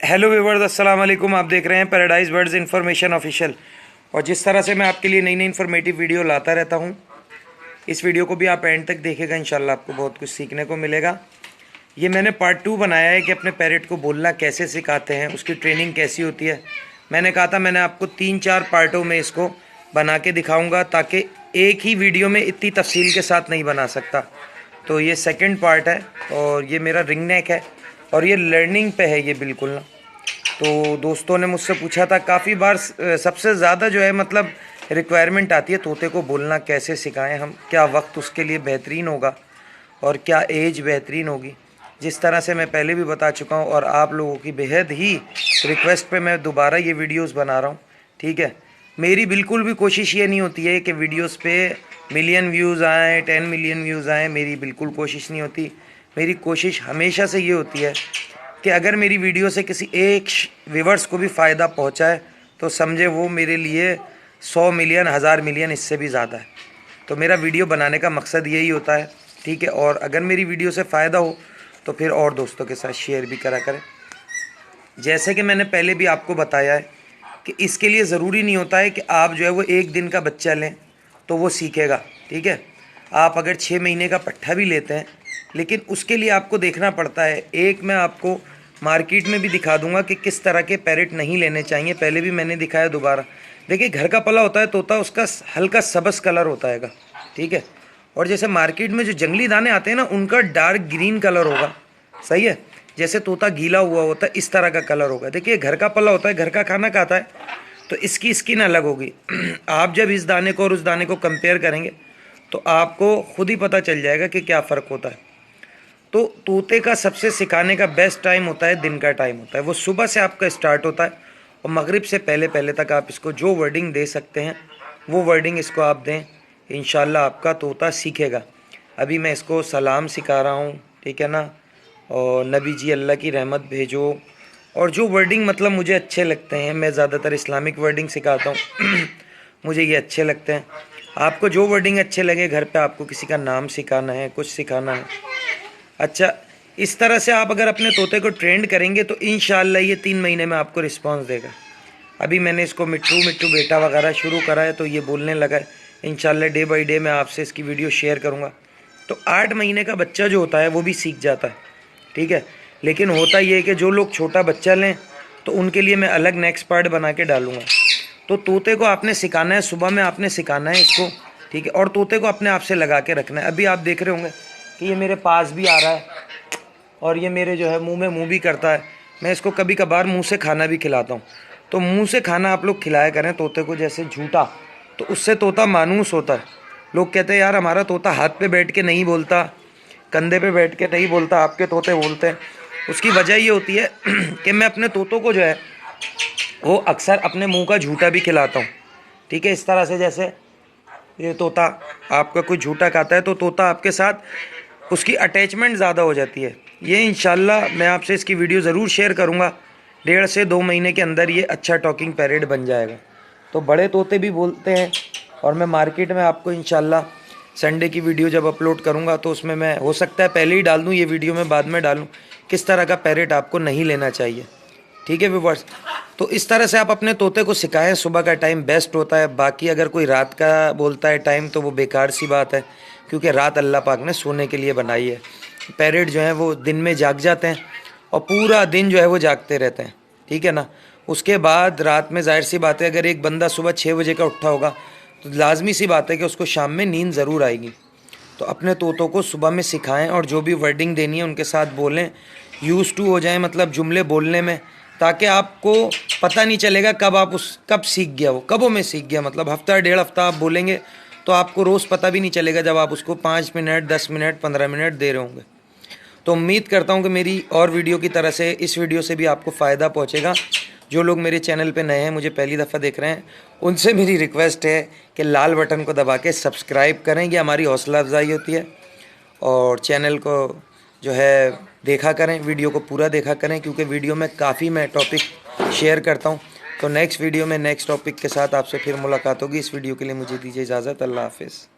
Hello viewers, अस्सलाम वालेकुम। आप देख रहे हैं पैराडाइज बर्ड्स इन्फॉर्मेशन ऑफिशियल। और जिस तरह से मैं आपके लिए नई नई इन्फॉर्मेटिव वीडियो लाता रहता हूं, इस वीडियो को भी आप एंड तक देखेगा। इंशाल्लाह आपको बहुत कुछ सीखने को मिलेगा। ये मैंने पार्ट 2 बनाया है कि अपने पैरेट को बोलना कैसे सिखाते हैं, उसकी ट्रेनिंग कैसी होती है। मैंने कहा था मैंने आपको 3-4 पार्टों में इसको बना के दिखाऊँगा, ताकि एक ही वीडियो में इतनी तफसील के साथ नहीं बना सकता। तो ये सेकेंड पार्ट है और ये मेरा रिंग नेक है और ये लर्निंग पे है ये बिल्कुल ना। तो दोस्तों ने मुझसे पूछा था काफ़ी बार, सबसे ज़्यादा जो है मतलब रिक्वायरमेंट आती है तोते को बोलना कैसे सिखाएं हम, क्या वक्त उसके लिए बेहतरीन होगा और क्या एज बेहतरीन होगी। जिस तरह से मैं पहले भी बता चुका हूं और आप लोगों की बेहद ही रिक्वेस्ट पे मैं दोबारा ये वीडियोस बना रहा हूं। ठीक है, मेरी बिल्कुल भी कोशिश ये नहीं होती है कि वीडियोस पे मिलियन व्यूज़ आएँ, 10 मिलियन व्यूज़ आएँ, मेरी बिल्कुल कोशिश नहीं होती। मेरी कोशिश हमेशा से ये होती है कि अगर मेरी वीडियो से किसी एक व्यूअर्स को भी फ़ायदा पहुंचा है तो समझे वो मेरे लिए 100 मिलियन, 1000 मिलियन, इससे भी ज़्यादा है। तो मेरा वीडियो बनाने का मकसद यही होता है। ठीक है, और अगर मेरी वीडियो से फ़ायदा हो तो फिर और दोस्तों के साथ शेयर भी करा करें। जैसे कि मैंने पहले भी आपको बताया है कि इसके लिए ज़रूरी नहीं होता है कि आप जो है वो एक दिन का बच्चा लें तो वो सीखेगा। ठीक है, आप अगर 6 महीने का पट्ठा भी लेते हैं, लेकिन उसके लिए आपको देखना पड़ता है। एक मैं आपको मार्केट में भी दिखा दूंगा कि किस तरह के पैरेट नहीं लेने चाहिए। पहले भी मैंने दिखाया, दोबारा देखिए। घर का पला होता है तोता, उसका हल्का सबस कलर होता है। ठीक है, और जैसे मार्केट में जो जंगली दाने आते हैं ना, उनका डार्क ग्रीन कलर होगा। सही है, जैसे तोता गीला हुआ होता है इस तरह का कलर होगा। देखिए, घर का पला होता है, घर का खाना खाता है, तो इसकी स्किन अलग होगी। आप जब इस दाने को और उस दाने को कंपेयर करेंगे तो आपको खुद ही पता चल जाएगा कि क्या फ़र्क होता है। तो तोते का सबसे सिखाने का बेस्ट टाइम होता है दिन का टाइम होता है। वो सुबह से आपका स्टार्ट होता है और मगरिब से पहले पहले तक आप इसको जो वर्डिंग दे सकते हैं वो वर्डिंग इसको आप दें। इंशाल्लाह आपका तोता सीखेगा। अभी मैं इसको सलाम सिखा रहा हूँ, ठीक है ना, और नबी जी अल्लाह की रहमत भेजो, और जो वर्डिंग मतलब मुझे अच्छे लगते हैं। मैं ज़्यादातर इस्लामिक वर्डिंग सिखाता हूँ। मुझे ये अच्छे लगते हैं। आपको जो वर्डिंग अच्छे लगे, घर पे आपको किसी का नाम सिखाना है, कुछ सिखाना है, अच्छा, इस तरह से आप अगर अपने तोते को ट्रेंड करेंगे तो इंशाल्लाह ये 3 महीने में आपको रिस्पांस देगा। अभी मैंने इसको मिट्टू मिट्टू बेटा वगैरह शुरू करा है तो ये बोलने लगा है। इंशाल्लाह डे बाई डे मैं आपसे इसकी वीडियो शेयर करूँगा। तो 8 महीने का बच्चा जो होता है वो भी सीख जाता है। ठीक है, लेकिन होता ये है कि जो लोग छोटा बच्चा लें तो उनके लिए मैं अलग नेक्स्ट पार्ट बना के डालूँगा। तो तोते को आपने सिखाना है, सुबह में आपने सिखाना है इसको। ठीक है, और तोते को अपने आप से लगा के रखना है। अभी आप देख रहे होंगे कि ये मेरे पास भी आ रहा है और ये मेरे जो है मुंह में मुंह भी करता है। मैं इसको कभी कभार मुंह से खाना भी खिलाता हूँ। तो मुंह से खाना आप लोग खिलाया करें तोते को, जैसे झूठा, तो उससे तोता मानूस होता है। लोग कहते हैं यार हमारा तोता हाथ पे बैठ के नहीं बोलता, कंधे पे बैठ के नहीं बोलता, आपके तोते बोलते हैं। उसकी वजह ये होती है कि मैं अपने तोतों को जो है वो अक्सर अपने मुँह का झूठा भी खिलाता हूँ। ठीक है, इस तरह से जैसे ये तोता आपका कोई झूठा खाता है तो तोता आपके साथ उसकी अटैचमेंट ज़्यादा हो जाती है। ये इंशाल्लाह मैं आपसे इसकी वीडियो ज़रूर शेयर करूँगा। 1.5 से 2 महीने के अंदर ये अच्छा टॉकिंग पैरेट बन जाएगा। तो बड़े तोते भी बोलते हैं और मैं मार्केट में आपको इंशाल्लाह संडे की वीडियो जब अपलोड करूँगा तो उसमें मैं हो सकता है पहले ही डाल दूँ ये वीडियो, में बाद में डालूँ किस तरह का पैरेट आपको नहीं लेना चाहिए। ठीक है व्यूअर्स, तो इस तरह से आप अपने तोते को सिखाएं। सुबह का टाइम बेस्ट होता है। बाकी अगर कोई रात का बोलता है टाइम तो वो बेकार सी बात है, क्योंकि रात अल्लाह पाक ने सोने के लिए बनाई है। पैरेट जो हैं वो दिन में जाग जाते हैं और पूरा दिन जो है वो जागते रहते हैं। ठीक है ना, उसके बाद रात में जाहिर सी बात है अगर एक बंदा सुबह 6 बजे का उठा होगा तो लाजमी सी बात है कि उसको शाम में नींद ज़रूर आएगी। तो अपने तोतों को सुबह में सिखाएं और जो भी वर्डिंग देनी है उनके साथ बोलें, यूज़ टू हो जाएं मतलब जुमले बोलने में, ताकि आपको पता नहीं चलेगा कब सीख गया वो, कबों में सीख गया। मतलब हफ्ता 1.5 हफ्ता आप बोलेंगे तो आपको रोज़ पता भी नहीं चलेगा जब आप उसको 5 मिनट, 10 मिनट, 15 मिनट दे रहे होंगे। तो उम्मीद करता हूँ कि मेरी और वीडियो की तरह से इस वीडियो से भी आपको फ़ायदा पहुँचेगा। जो लोग मेरे चैनल पे नए हैं, मुझे पहली दफ़ा देख रहे हैं, उनसे मेरी रिक्वेस्ट है कि लाल बटन को दबा के सब्सक्राइब करें। ये हमारी हौसला अफजाई होती है। और चैनल को जो है देखा करें, वीडियो को पूरा देखा करें, क्योंकि वीडियो में काफ़ी मैं टॉपिक शेयर करता हूं। तो नेक्स्ट वीडियो में नेक्स्ट टॉपिक के साथ आपसे फिर मुलाकात होगी। इस वीडियो के लिए मुझे दीजिए इजाज़त। अल्लाह हाफ़िज़।